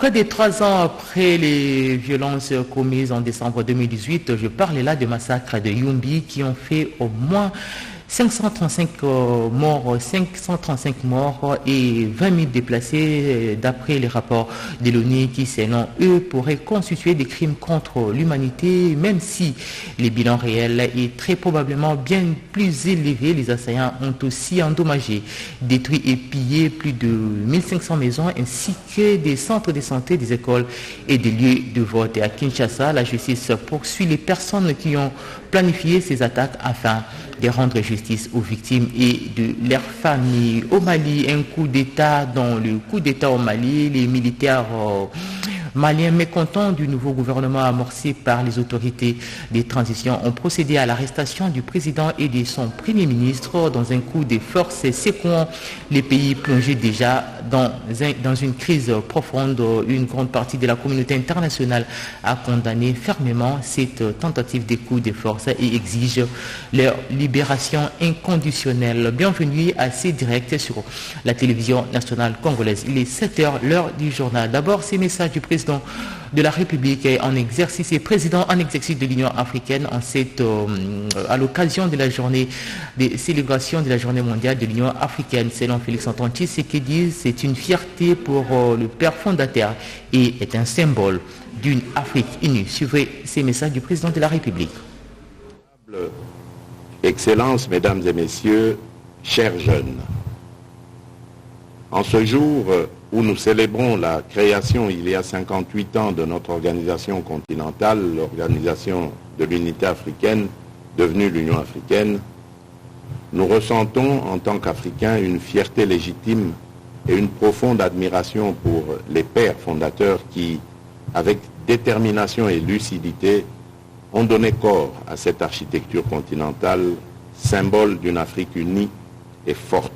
Près de 3 ans après les violences commises en décembre 2018, je parle là de massacres de Yumbi qui ont fait au moins 535 morts et 20 000 déplacés d'après les rapports de l'ONU qui, selon eux, pourraient constituer des crimes contre l'humanité, même si le bilan réel est très probablement bien plus élevé. Les assaillants ont aussi endommagé, détruit et pillé plus de 1500 maisons ainsi que des centres de santé, des écoles et des lieux de vote. Et à Kinshasa, la justice poursuit les personnes qui ont planifié ces attaques afin de rendre justice aux victimes et de leurs familles. Au Mali, un coup d'État. Dans le coup d'État au Mali, les militaires maliens mécontents du nouveau gouvernement amorcé par les autorités de transition ont procédé à l'arrestation du président et de son premier ministre dans un coup de force secouant les pays plongés déjà dans une crise profonde. Une grande partie de la communauté internationale a condamné fermement cette tentative de coup de force et exige leur libération inconditionnelle. Bienvenue à ces directs sur la télévision nationale congolaise. Il est 7h, l'heure du journal. D'abord, ces messages du président de la République en exercice et président en exercice de l'Union africaine à l'occasion de la journée des célébrations de la journée mondiale de l'Union africaine. Selon Félix-Antoine Tshisekedi, c'est une fierté pour le père fondateur et est un symbole d'une Afrique unie. Suivez ces messages du président de la République. Excellences, mesdames et messieurs, chers jeunes, en ce jour où nous célébrons la création il y a 58 ans de notre organisation continentale, l'Organisation de l'Unité africaine, devenue l'Union africaine, nous ressentons en tant qu'Africains une fierté légitime et une profonde admiration pour les pères fondateurs qui, avec détermination et lucidité, ont donné corps à cette architecture continentale, symbole d'une Afrique unie et forte.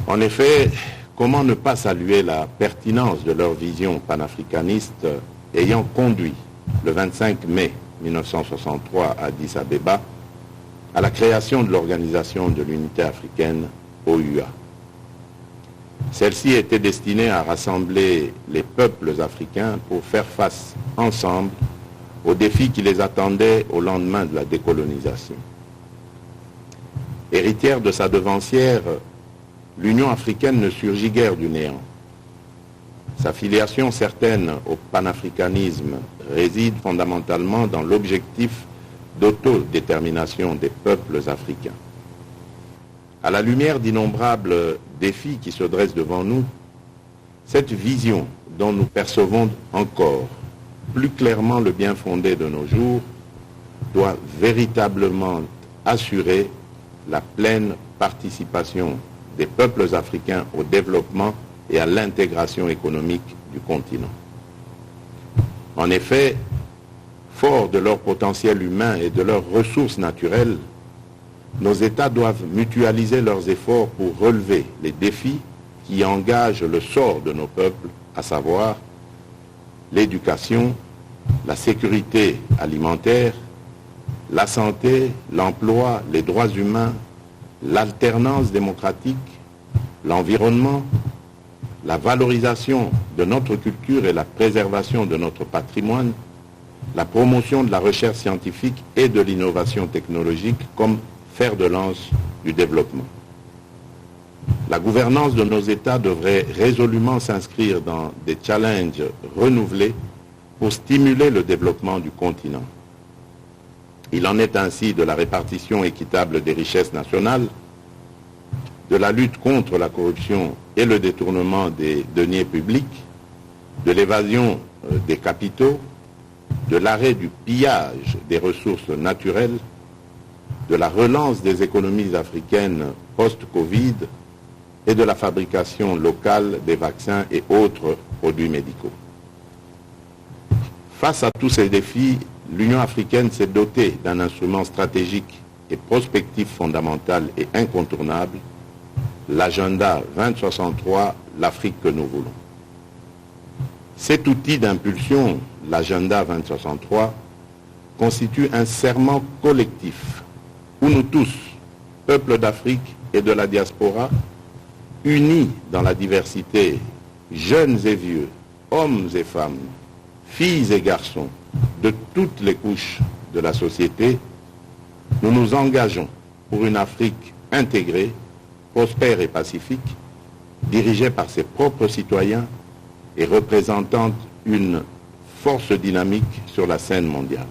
En effet, comment ne pas saluer la pertinence de leur vision panafricaniste ayant conduit le 25 mai 1963 à Addis Abeba à la création de l'Organisation de l'Unité africaine, OUA. Celle-ci était destinée à rassembler les peuples africains pour faire face ensemble aux défis qui les attendaient au lendemain de la décolonisation. Héritière de sa devancière, l'Union africaine ne surgit guère du néant. Sa filiation certaine au panafricanisme réside fondamentalement dans l'objectif d'autodétermination des peuples africains. À la lumière d'innombrables défis qui se dressent devant nous, cette vision dont nous percevons encore plus clairement le bien fondé de nos jours doit véritablement assurer la pleine participation des peuples africains au développement et à l'intégration économique du continent. En effet, forts de leur potentiel humain et de leurs ressources naturelles, nos États doivent mutualiser leurs efforts pour relever les défis qui engagent le sort de nos peuples, à savoir l'éducation, la sécurité alimentaire, la santé, l'emploi, les droits humains, l'alternance démocratique, l'environnement, la valorisation de notre culture et la préservation de notre patrimoine, la promotion de la recherche scientifique et de l'innovation technologique comme fer de lance du développement. La gouvernance de nos États devrait résolument s'inscrire dans des challenges renouvelés pour stimuler le développement du continent. Il en est ainsi de la répartition équitable des richesses nationales, de la lutte contre la corruption et le détournement des deniers publics, de l'évasion des capitaux, de l'arrêt du pillage des ressources naturelles, de la relance des économies africaines post-Covid et de la fabrication locale des vaccins et autres produits médicaux. Face à tous ces défis, l'Union africaine s'est dotée d'un instrument stratégique et prospectif fondamental et incontournable, l'agenda 2063, l'Afrique que nous voulons. Cet outil d'impulsion, l'agenda 2063, constitue un serment collectif où nous tous, peuples d'Afrique et de la diaspora, unis dans la diversité jeunes et vieux, hommes et femmes, filles et garçons, de toutes les couches de la société, nous nous engageons pour une Afrique intégrée, prospère et pacifique, dirigée par ses propres citoyens et représentant une force dynamique sur la scène mondiale.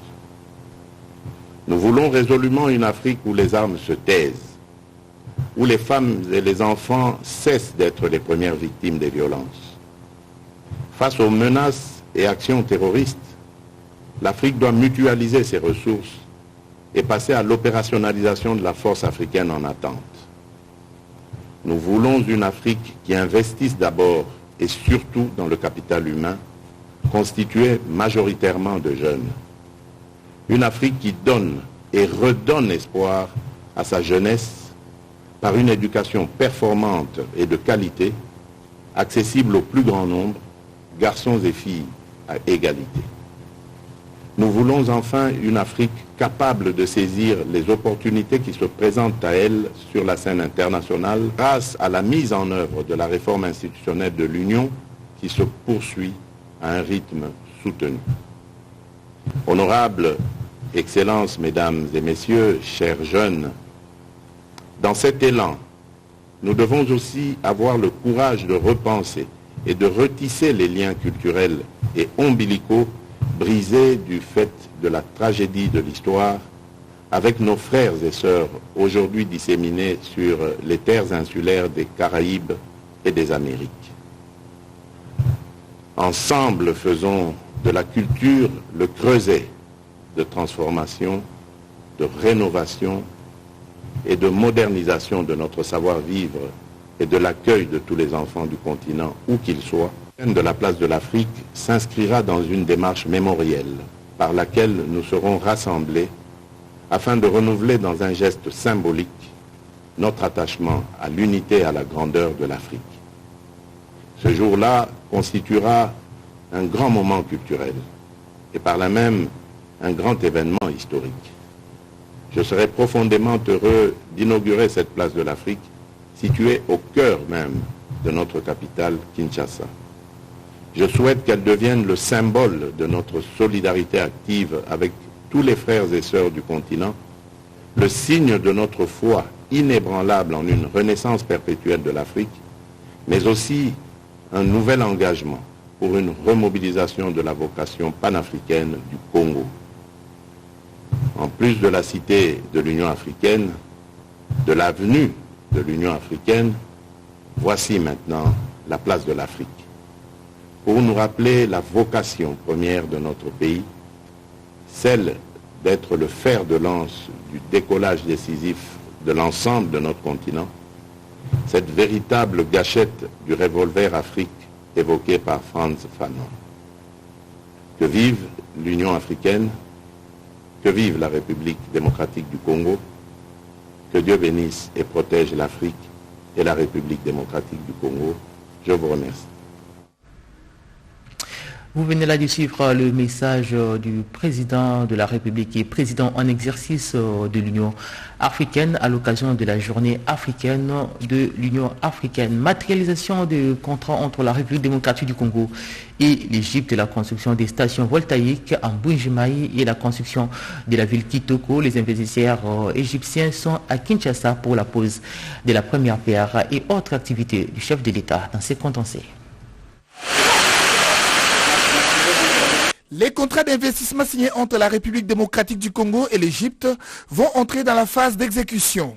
Nous voulons résolument une Afrique où les armes se taisent, où les femmes et les enfants cessent d'être les premières victimes des violences. Face aux menaces et actions terroristes, l'Afrique doit mutualiser ses ressources et passer à l'opérationnalisation de la force africaine en attente. Nous voulons une Afrique qui investisse d'abord et surtout dans le capital humain, constitué majoritairement de jeunes. Une Afrique qui donne et redonne espoir à sa jeunesse par une éducation performante et de qualité, accessible au plus grand nombre, garçons et filles à égalité. Nous voulons enfin une Afrique capable de saisir les opportunités qui se présentent à elle sur la scène internationale grâce à la mise en œuvre de la réforme institutionnelle de l'Union qui se poursuit à un rythme soutenu. Honorables Excellences, Mesdames et Messieurs, chers jeunes, dans cet élan, nous devons aussi avoir le courage de repenser et de retisser les liens culturels et ombilicaux brisés du fait de la tragédie de l'histoire avec nos frères et sœurs aujourd'hui disséminés sur les terres insulaires des Caraïbes et des Amériques. Ensemble, faisons de la culture le creuset de transformation, de rénovation et de modernisation de notre savoir-vivre et de l'accueil de tous les enfants du continent, où qu'ils soient. De la place de l'Afrique s'inscrira dans une démarche mémorielle par laquelle nous serons rassemblés afin de renouveler dans un geste symbolique notre attachement à l'unité et à la grandeur de l'Afrique. Ce jour-là constituera un grand moment culturel et par là même un grand événement historique. Je serai profondément heureux d'inaugurer cette place de l'Afrique située au cœur même de notre capitale, Kinshasa. Je souhaite qu'elle devienne le symbole de notre solidarité active avec tous les frères et sœurs du continent, le signe de notre foi inébranlable en une renaissance perpétuelle de l'Afrique, mais aussi un nouvel engagement pour une remobilisation de la vocation panafricaine du Congo. En plus de la cité de l'Union africaine, de l'avenue de l'Union africaine, voici maintenant la place de l'Afrique. Pour nous rappeler la vocation première de notre pays, celle d'être le fer de lance du décollage décisif de l'ensemble de notre continent, cette véritable gâchette du revolver Afrique évoquée par Frantz Fanon. Que vive l'Union africaine, que vive la République démocratique du Congo, que Dieu bénisse et protège l'Afrique et la République démocratique du Congo. Je vous remercie. Vous venez là de suivre le message du président de la République et président en exercice de l'Union africaine à l'occasion de la journée africaine de l'Union africaine. Matérialisation de contrats entre la République démocratique du Congo et l'Égypte, la construction des stations voltaïques en Bunjimaï et la construction de la ville Kitoko. Les investisseurs égyptiens sont à Kinshasa pour la pose de la première pierre et autres activités du chef de l'État dans ces condensés. Les contrats d'investissement signés entre la République démocratique du Congo et l'Égypte vont entrer dans la phase d'exécution.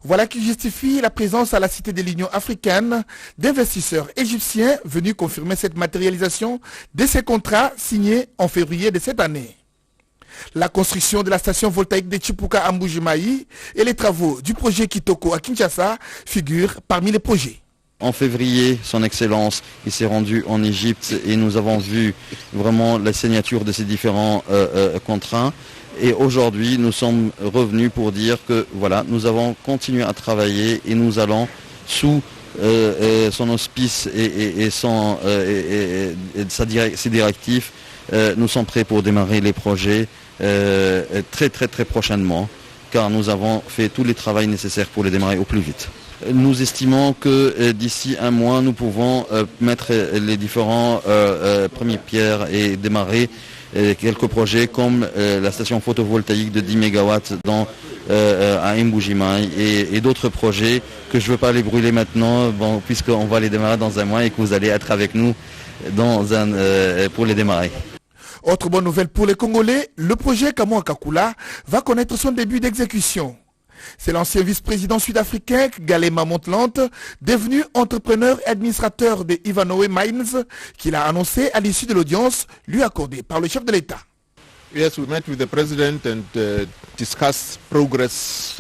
Voilà qui justifie la présence à la Cité de l'Union africaine d'investisseurs égyptiens venus confirmer cette matérialisation de ces contrats signés en février de cette année. La construction de la station voltaïque de Chipuka à Mbujimaï et les travaux du projet Kitoko à Kinshasa figurent parmi les projets. En février, son Excellence, il s'est rendu en Égypte et nous avons vu vraiment la signature de ces différents contrats. Et aujourd'hui, nous sommes revenus pour dire que voilà, nous avons continué à travailler et nous allons sous son auspice et ses directives, nous sommes prêts pour démarrer les projets très prochainement, car nous avons fait tous les travaux nécessaires pour les démarrer au plus vite. Nous estimons que d'ici un mois, nous pouvons mettre les différents premières pierres et démarrer quelques projets comme la station photovoltaïque de 10 MW à Mbujimayi et d'autres projets que je ne veux pas les brûler maintenant, puisqu'on va les démarrer dans un mois et que vous allez être avec nous pour les démarrer. Autre bonne nouvelle pour les Congolais, le projet Kamwa Kakula va connaître son début d'exécution. C'est l'ancien vice-président sud-africain Galema Montland, devenu entrepreneur et administrateur de Ivanhoe Mines, qui l'a annoncé à l'issue de l'audience lui accordée par le chef de l'État. Yes, we met with the president and discussed progress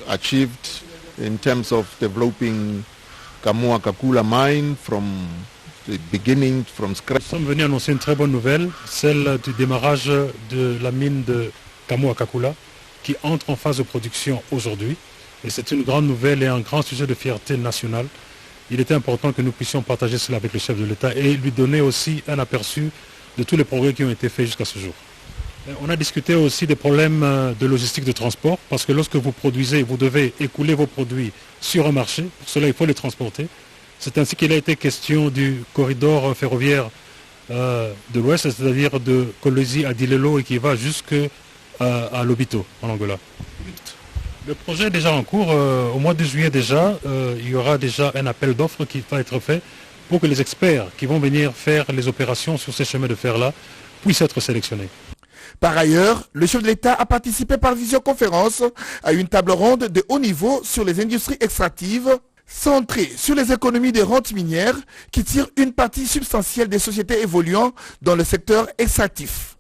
achieved in terms of developing Kamwa Kakula mine from the beginning, from scratch. Nous sommes venus annoncer une très bonne nouvelle, celle du démarrage de la mine de Kamwa Kakula, qui entre en phase de production aujourd'hui. Et c'est une grande nouvelle et un grand sujet de fierté nationale. Il était important que nous puissions partager cela avec le chef de l'État et lui donner aussi un aperçu de tous les progrès qui ont été faits jusqu'à ce jour. On a discuté aussi des problèmes de logistique de transport, parce que lorsque vous produisez, vous devez écouler vos produits sur un marché. Pour cela, il faut les transporter. C'est ainsi qu'il a été question du corridor ferroviaire de l'Ouest, c'est-à-dire de Kolwezi à Dilelo et qui va jusqu'à Lobito, en Angola. Le projet est déjà en cours. Au mois de juillet déjà, il y aura déjà un appel d'offres qui va être fait pour que les experts qui vont venir faire les opérations sur ces chemins de fer-là puissent être sélectionnés. Par ailleurs, le chef de l'État a participé par visioconférence à une table ronde de haut niveau sur les industries extractives, centrée sur les économies des rentes minières qui tirent une partie substantielle des sociétés évoluant dans le secteur extractif.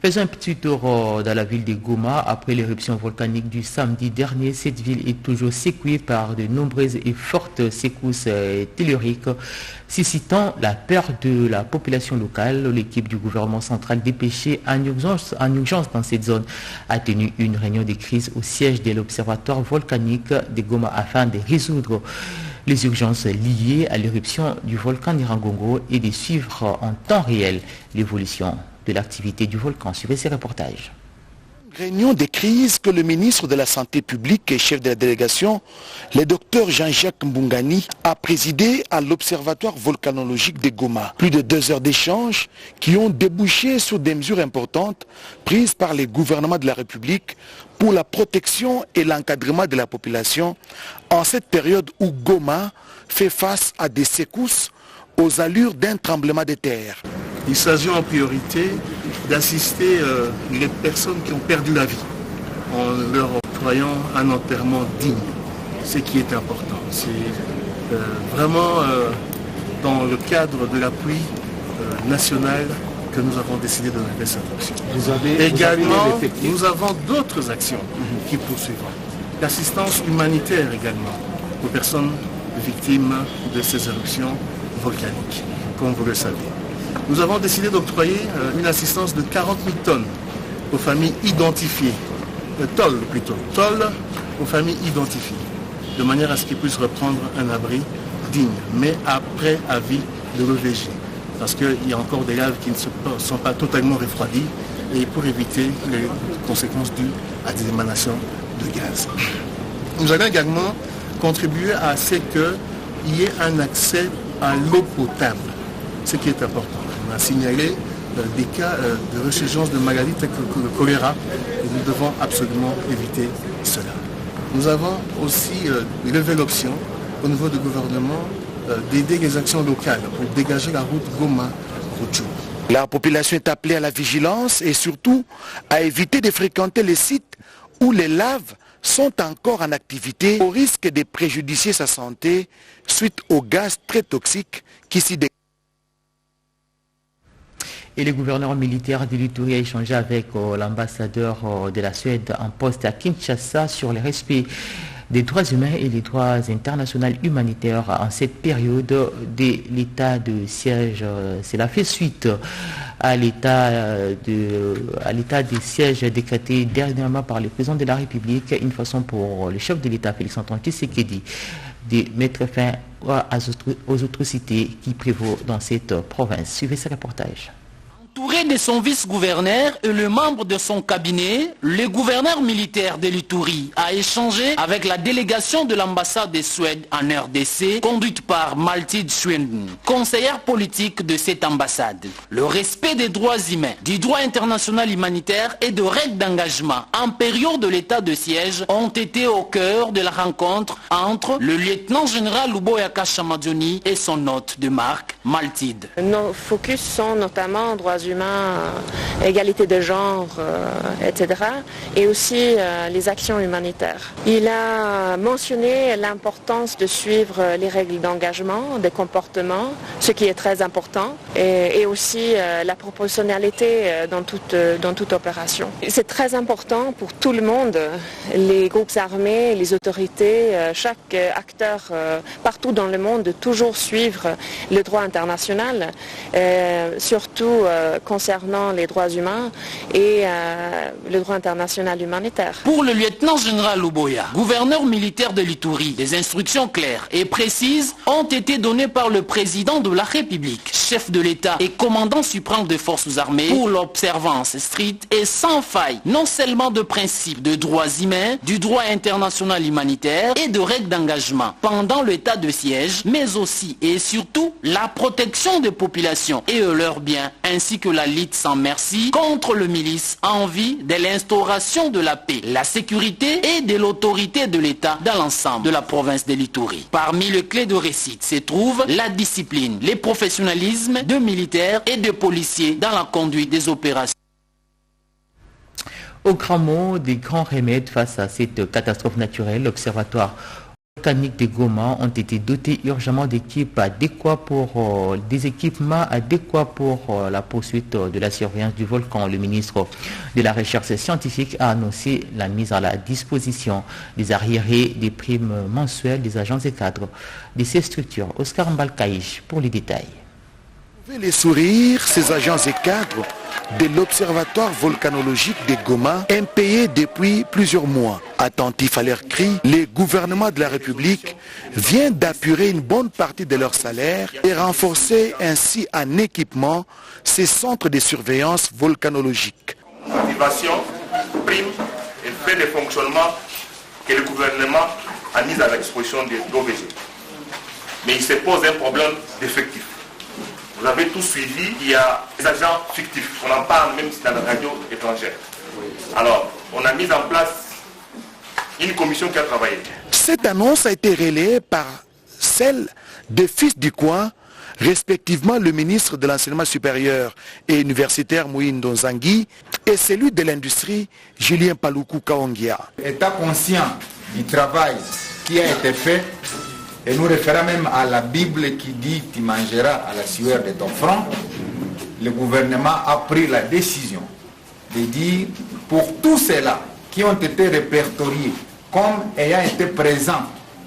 Faisons un petit tour dans la ville de Goma. Après l'éruption volcanique du samedi dernier, cette ville est toujours secouée par de nombreuses et fortes secousses telluriques, suscitant la peur de la population locale. L'équipe du gouvernement central dépêchée en urgence dans cette zone a tenu une réunion de crise au siège de l'observatoire volcanique de Goma afin de résoudre les urgences liées à l'éruption du volcan Nyiragongo et de suivre en temps réel l'évolution de l'activité du volcan. Suivez ces reportages. Réunion de crise que le ministre de la Santé publique et chef de la délégation, le docteur Jean-Jacques Mbungani, a présidé à l'Observatoire volcanologique de Goma. Plus de 2 heures d'échange qui ont débouché sur des mesures importantes prises par les gouvernements de la République pour la protection et l'encadrement de la population en cette période où Goma fait face à des secousses aux allures d'un tremblement de terre. Il s'agit en priorité d'assister les personnes qui ont perdu la vie en leur octroyant un enterrement digne, ce qui est important. C'est vraiment dans le cadre de l'appui national que nous avons décidé de faire cette action. Également, nous avons d'autres actions qui poursuivront. L'assistance humanitaire également aux personnes victimes de ces éruptions volcaniques, comme vous le savez. Nous avons décidé d'octroyer une assistance de 40 000 tonnes aux familles identifiées, tolls aux familles identifiées, de manière à ce qu'ils puissent reprendre un abri digne, mais après avis de l'OVG, parce qu'il y a encore des laves qui ne sont pas totalement refroidies, et pour éviter les conséquences dues à des émanations de gaz. Nous allons également contribuer à ce qu'il y ait un accès à l'eau potable, ce qui est important. On a signalé des cas de résurgence de maladies telles que le choléra et nous devons absolument éviter cela. Nous avons aussi levé l'option au niveau du gouvernement d'aider les actions locales pour dégager la route Goma-Rutshuru. La population est appelée à la vigilance et surtout à éviter de fréquenter les sites où les laves sont encore en activité au risque de préjudicier sa santé suite aux gaz très toxiques qui s'y dégagent. Et le gouverneur militaire de l'Ituri a échangé avec l'ambassadeur de la Suède en poste à Kinshasa sur le respect des droits humains et des droits internationaux humanitaires en cette période de l'état de siège. Cela fait suite à l'état de siège décrété dernièrement par le président de la République, une façon pour le chef de l'État, Félix-Antoine Tshisekedi, de mettre fin aux atrocités qui prévaut dans cette province. Suivez ce reportage. Entouré Auprès de son vice-gouverneur et le membre de son cabinet, le gouverneur militaire de l'Ituri a échangé avec la délégation de l'ambassade de Suède en RDC, conduite par Mathilde Schwenden, conseillère politique de cette ambassade. Le respect des droits humains, du droit international humanitaire et de règles d'engagement en période de l'état de siège ont été au cœur de la rencontre entre le lieutenant-général Luboyaka Chamadjoni et son hôte de marque, Mathilde. Nos focus sont notamment droits humains, égalité de genre, etc. et aussi les actions humanitaires. Il a mentionné l'importance de suivre les règles d'engagement, des comportements, ce qui est très important, et aussi la proportionnalité dans toute opération. C'est très important pour tout le monde, les groupes armés, les autorités, chaque acteur partout dans le monde, de toujours suivre le droit international, surtout concernant les droits humains et le droit international humanitaire. Pour le lieutenant-général Luboya, gouverneur militaire de l'Ituri, des instructions claires et précises ont été données par le président de la République, chef de l'État et commandant suprême des forces armées pour l'observance stricte et sans faille, non seulement de principes de droits humains, du droit international humanitaire et de règles d'engagement pendant l'état de siège, mais aussi et surtout la protection des populations et de leurs biens, ainsi que la lutte sans merci contre le milice en vue de l'instauration de la paix, la sécurité et de l'autorité de l'État dans l'ensemble de la province de l'Ituri. Parmi les clés de réussite se trouvent la discipline, le professionnalisme de militaires et de policiers dans la conduite des opérations. Au grand mot des grands remèdes face à cette catastrophe naturelle, l'Observatoire volcanique de Goma ont été dotés urgemment d'équipes adéquates pour des équipements adéquats pour la poursuite de la surveillance du volcan. Le ministre de la Recherche scientifique a annoncé la mise à la disposition des arriérés des primes mensuelles des agents et cadres de ces structures. Oscar Mbalkaïch pour les détails. Les sourires, ces agents et cadres de l'Observatoire volcanologique de Goma, impayés depuis plusieurs mois. Attentifs à leurs cris, le gouvernement de la République vient d'apurer une bonne partie de leur salaire et renforcer ainsi en équipement ces centres de surveillance volcanologique. Motivation, prime et fait de fonctionnement que le gouvernement a mis à la disposition de l'OVG. Mais il se pose un problème d'effectif. Vous avez tout suivi, il y a des agents fictifs. On en parle même dans la radio étrangère. Alors, on a mis en place une commission qui a travaillé. Cette annonce a été relayée par celle des fils du coin, respectivement le ministre de l'Enseignement supérieur et universitaire Mouindo Nzangi et celui de l'industrie Julien Paluku Kaongia. État conscient du travail qui a été fait, et nous référons même à la Bible qui dit « Tu mangeras à la sueur de ton front », le gouvernement a pris la décision de dire pour tous ceux-là qui ont été répertoriés comme ayant été présents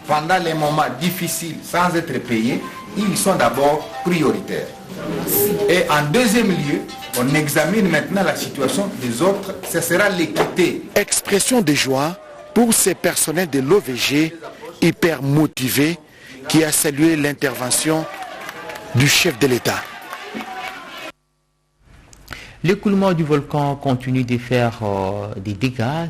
pendant les moments difficiles sans être payés, ils sont d'abord prioritaires. Et en deuxième lieu, on examine maintenant la situation des autres, ce sera l'équité. Expression de joie pour ces personnels de l'OVG hyper motivés qui a salué l'intervention du chef de l'État. L'écoulement du volcan continue de faire des dégâts.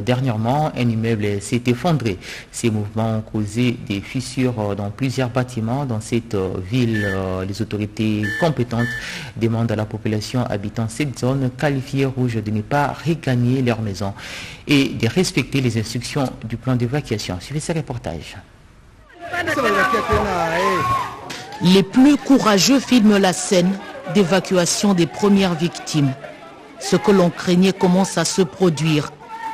Dernièrement, un immeuble s'est effondré. Ces mouvements ont causé des fissures dans plusieurs bâtiments dans cette ville. Les autorités compétentes demandent à la population habitant cette zone qualifiée rouge de ne pas regagner leur maison et de respecter les instructions du plan d'évacuation. Suivez ce reportage. Les plus courageux filment la scène d'évacuation des premières victimes. Ce que l'on craignait commence à se produire.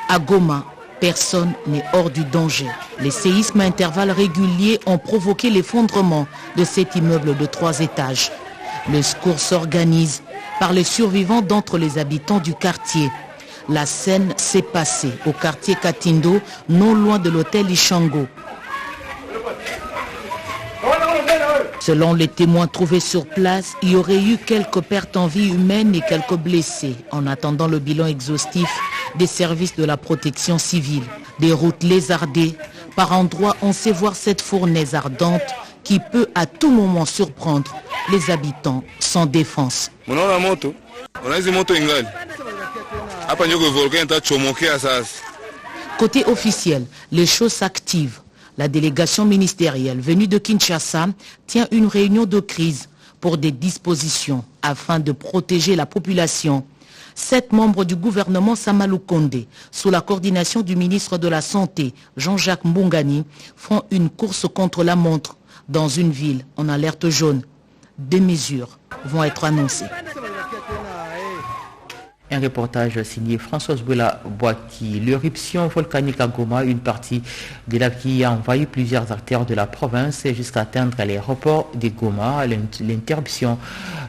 À Goma, personne n'est hors du danger. Les séismes à intervalles réguliers ont provoqué l'effondrement de cet immeuble de 3 étages. Le secours s'organise par les survivants d'entre les habitants du quartier. La scène s'est passée au quartier Katindo, non loin de l'hôtel Ishango. Selon les témoins trouvés sur place, il y aurait eu quelques pertes en vie humaine et quelques blessés, en attendant le bilan exhaustif des services de la protection civile. Des routes lézardées, par endroits on sait voir cette fournaise ardente qui peut à tout moment surprendre les habitants sans défense. Côté officiel, les choses s'activent. La délégation ministérielle venue de Kinshasa tient une réunion de crise pour des dispositions afin de protéger la population. 7 membres du gouvernement Sama Lukonde, sous la coordination du ministre de la Santé, Jean-Jacques Mbungani, font une course contre la montre dans une ville en alerte jaune. Des mesures vont être annoncées. Un reportage signé Françoise Boula-Boaki. L'éruption volcanique à Goma, une partie de la qui a envahi plusieurs artères de la province jusqu'à atteindre l'aéroport de Goma. L'interruption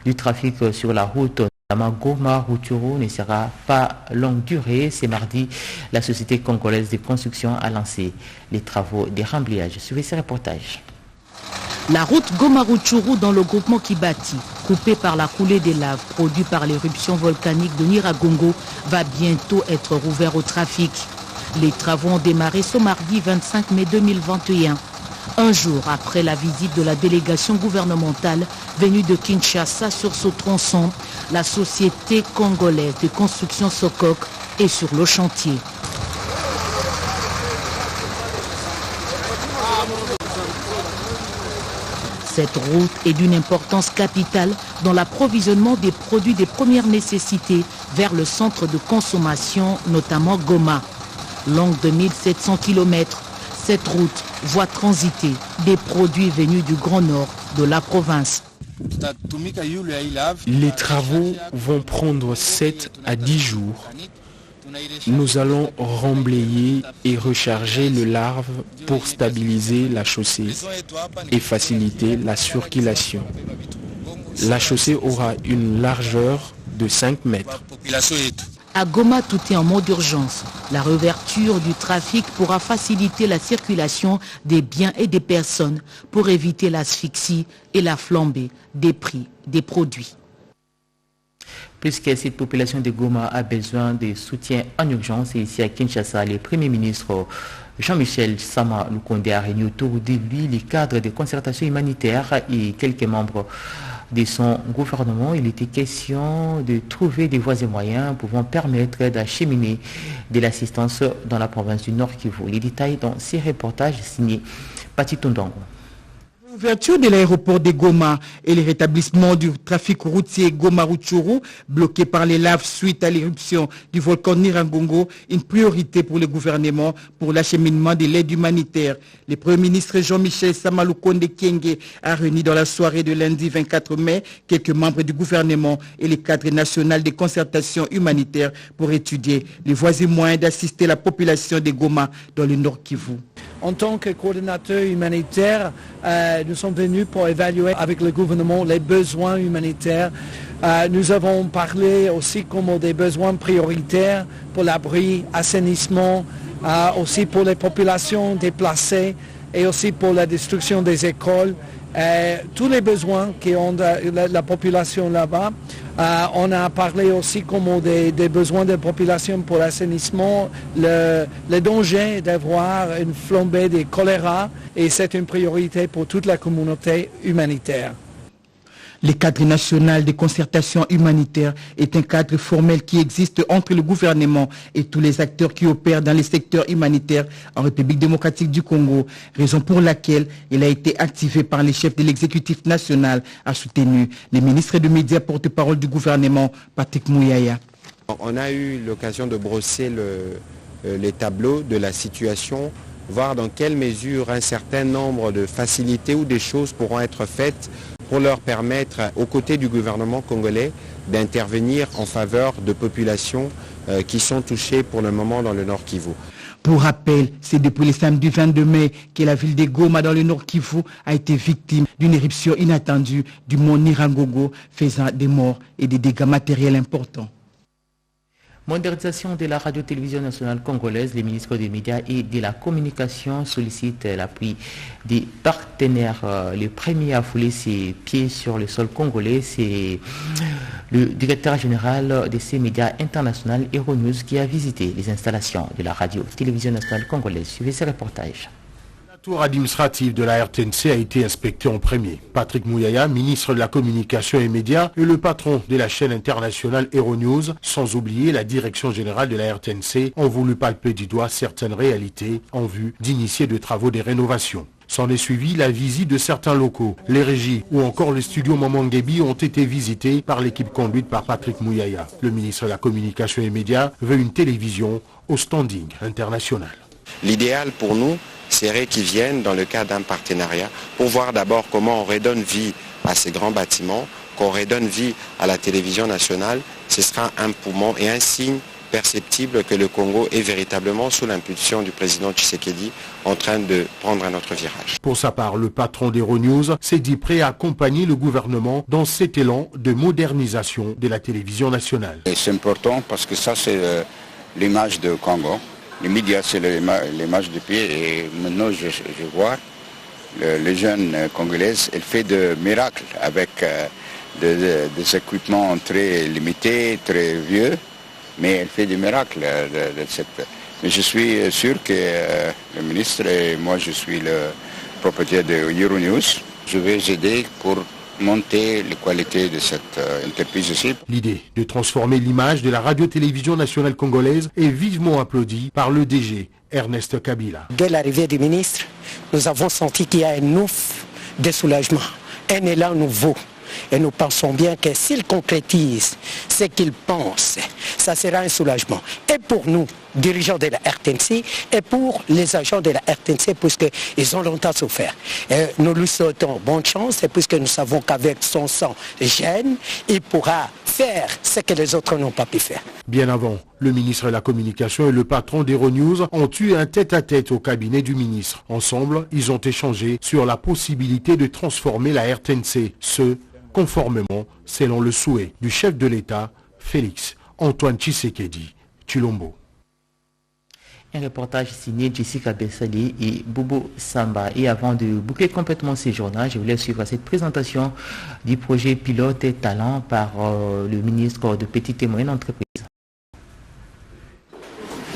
du trafic sur la route Goma-Rutshuru ne sera pas longue durée. C'est mardi, la société congolaise de construction a lancé les travaux de remblissage. Suivez ce reportage. La route Goma-Rutshuru dans le groupement Kibati, coupée par la coulée des laves produite par l'éruption volcanique de Nyiragongo, va bientôt être rouverte au trafic. Les travaux ont démarré ce mardi 25 mai 2021. Un jour après la visite de la délégation gouvernementale venue de Kinshasa sur ce tronçon, la société congolaise de construction Sokok est sur le chantier. Cette route est d'une importance capitale dans l'approvisionnement des produits de première nécessité vers le centre de consommation, notamment Goma. Longue de 1700 km, cette route voit transiter des produits venus du Grand Nord de la province. Les travaux vont prendre 7 à 10 jours. Nous allons remblayer et recharger le larve pour stabiliser la chaussée et faciliter la circulation. La chaussée aura une largeur de 5 mètres. À Goma, tout est en mode d'urgence. La réouverture du trafic pourra faciliter la circulation des biens et des personnes pour éviter l'asphyxie et la flambée des prix des produits. Puisque cette population de Goma a besoin de soutien en urgence, et ici à Kinshasa, le Premier ministre Jean-Michel Sama Lukonde a réuni autour de lui les cadres de concertation humanitaire et quelques membres de son gouvernement. Il était question de trouver des voies et moyens pouvant permettre d'acheminer de l'assistance dans la province du Nord Kivu. Les détails dans ces reportages signés Pati Tondongo. L'ouverture de l'aéroport de Goma et le rétablissement du trafic routier Goma-Rutshuru, bloqué par les laves suite à l'éruption du volcan Nyiragongo, une priorité pour le gouvernement pour l'acheminement de l'aide humanitaire. Le Premier ministre Jean-Michel Sama Lukonde Kyenge a réuni dans la soirée de lundi 24 mai quelques membres du gouvernement et les cadres nationaux de concertation humanitaire pour étudier les voies et moyens d'assister la population de Goma dans le Nord Kivu. En tant que coordinateur humanitaire, nous sommes venus pour évaluer avec le gouvernement les besoins humanitaires. Nous avons parlé aussi comme des besoins prioritaires pour l'abri, assainissement, aussi pour les populations déplacées et aussi pour la destruction des écoles. Tous les besoins qu'ont la population là-bas. On a parlé aussi comme des besoins de la population pour l'assainissement, le danger d'avoir une flambée de choléra, et c'est une priorité pour toute la communauté humanitaire. Le cadre national de concertation humanitaire est un cadre formel qui existe entre le gouvernement et tous les acteurs qui opèrent dans les secteurs humanitaires en République démocratique du Congo, raison pour laquelle il a été activé par les chefs de l'exécutif national, a soutenu le ministre des Médias porte-parole du gouvernement, Patrick Mouyaya. On a eu l'occasion de brosser les tableaux de la situation, voir dans quelle mesure un certain nombre de facilités ou des choses pourront être faites pour leur permettre, aux côtés du gouvernement congolais, d'intervenir en faveur de populations qui sont touchées pour le moment dans le Nord Kivu. Pour rappel, c'est depuis le samedi 22 mai que la ville de Goma dans le Nord Kivu a été victime d'une éruption inattendue du mont Nyiragongo, faisant des morts et des dégâts matériels importants. Modernisation de la radio-télévision nationale congolaise, les ministres des médias et de la communication sollicitent l'appui des partenaires. Le premier à fouler ses pieds sur le sol congolais, c'est le directeur général de ces médias internationaux, Euronews, qui a visité les installations de la radio-télévision nationale congolaise. Suivez ce reportage. tour administratif de la RTNC a été inspecté en premier. Patrick Mouyaya, ministre de la Communication et Médias, et le patron de la chaîne internationale Euronews, sans oublier la direction générale de la RTNC, ont voulu palper du doigt certaines réalités en vue d'initier de travaux de rénovation. S'en est suivi la visite de certains locaux. Les régies ou encore le studio Mamanguebi ont été visités par l'équipe conduite par Patrick Mouyaya. Le ministre de la Communication et Médias veut une télévision au standing international. L'idéal pour nous serait qu'ils viennent dans le cadre d'un partenariat pour voir d'abord comment on redonne vie à ces grands bâtiments, qu'on redonne vie à la télévision nationale. Ce sera un poumon et un signe perceptible que le Congo est véritablement sous l'impulsion du président Tshisekedi en train de prendre un autre virage. Pour sa part, le patron d'Euronews s'est dit prêt à accompagner le gouvernement dans cet élan de modernisation de la télévision nationale. C'est important parce que ça c'est l'image du Congo. Les médias c'est l'image du pays et maintenant je vois les jeunes congolaises, elle fait de miracles avec des équipements très limités, très vieux. Mais elle fait des miracles. Mais je suis sûr que le ministre et moi, je suis le propriétaire de Euronews. Je vais aider pour monter les qualités de cette entreprise aussi. L'idée de transformer l'image de la radio-télévision nationale congolaise est vivement applaudie par le DG Ernest Kabila. Dès l'arrivée du ministre, nous avons senti qu'il y a un ouf de soulagement, un élan nouveau. Et nous pensons bien que s'il concrétise ce qu'il pense, ça sera un soulagement. Et pour nous, dirigeants de la RTNC, et pour les agents de la RTNC, puisqu'ils ont longtemps souffert. Et nous lui souhaitons bonne chance, et puisque nous savons qu'avec son sang jeune, il pourra faire ce que les autres n'ont pas pu faire. Bien avant, le ministre de la Communication et le patron d'Euronews ont eu un tête-à-tête au cabinet du ministre. Ensemble, ils ont échangé sur la possibilité de transformer la RTNC, conformément, selon le souhait du chef de l'État, Félix Antoine Tshisekedi Tshilombo. Un reportage signé Jessica Bessali et Bobo Samba. Et avant de boucler complètement ces journaux, je voulais suivre cette présentation du projet pilote et talent par le ministre de Petites et Moyennes Entreprises.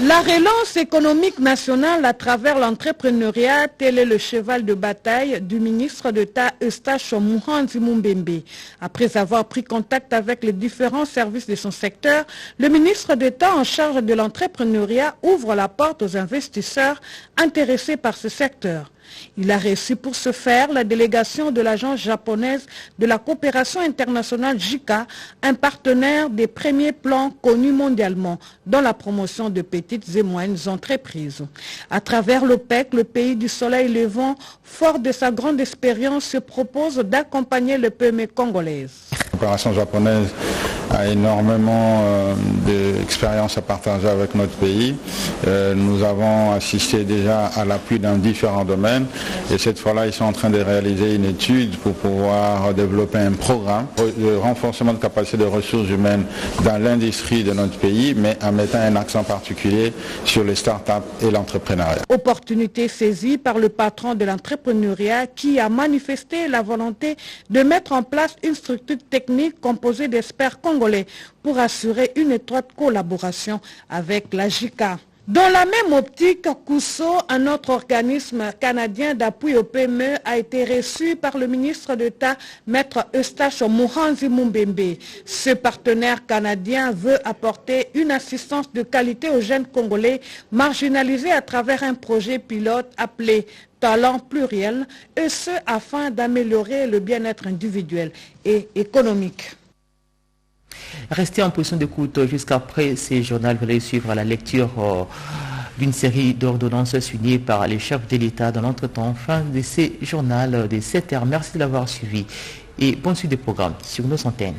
La relance économique nationale à travers l'entrepreneuriat, tel est le cheval de bataille du ministre d'État Eustache Muhanzi Mumbembe. Après avoir pris contact avec les différents services de son secteur, le ministre d'État en charge de l'entrepreneuriat ouvre la porte aux investisseurs intéressés par ce secteur. Il a reçu pour ce faire la délégation de l'agence japonaise de la coopération internationale JICA, un partenaire des premiers plans connus mondialement dans la promotion de petites et moyennes entreprises. À travers l'OPEC, le pays du soleil levant, fort de sa grande expérience, se propose d'accompagner le PME congolaise. La coopération japonaise a énormément d'expérience à partager avec notre pays. Nous avons assisté déjà à l'appui dans différents domaines et cette fois-là, ils sont en train de réaliser une étude pour pouvoir développer un programme de renforcement de capacité de ressources humaines dans l'industrie de notre pays, mais en mettant un accent particulier sur les start-up et l'entrepreneuriat. Opportunité saisie par le patron de l'entrepreneuriat qui a manifesté la volonté de mettre en place une structure technique composée d'experts congolais pour assurer une étroite collaboration avec la JICA. Dans la même optique, CUSO, un autre organisme canadien d'appui au PME, a été reçu par le ministre d'État, Maître Eustache Muhanzi Mumbembe. Ce partenaire canadien veut apporter une assistance de qualité aux jeunes Congolais marginalisés à travers un projet pilote appelé Talent pluriel, et ce afin d'améliorer le bien-être individuel et économique. Restez en position d'écoute jusqu'après ces journaux. Vous allez suivre la lecture d'une série d'ordonnances signées par les chefs de l'État dans l'entretemps. Fin de ces journaux de 7h. Merci de l'avoir suivi et bonne suite des programmes sur nos antennes.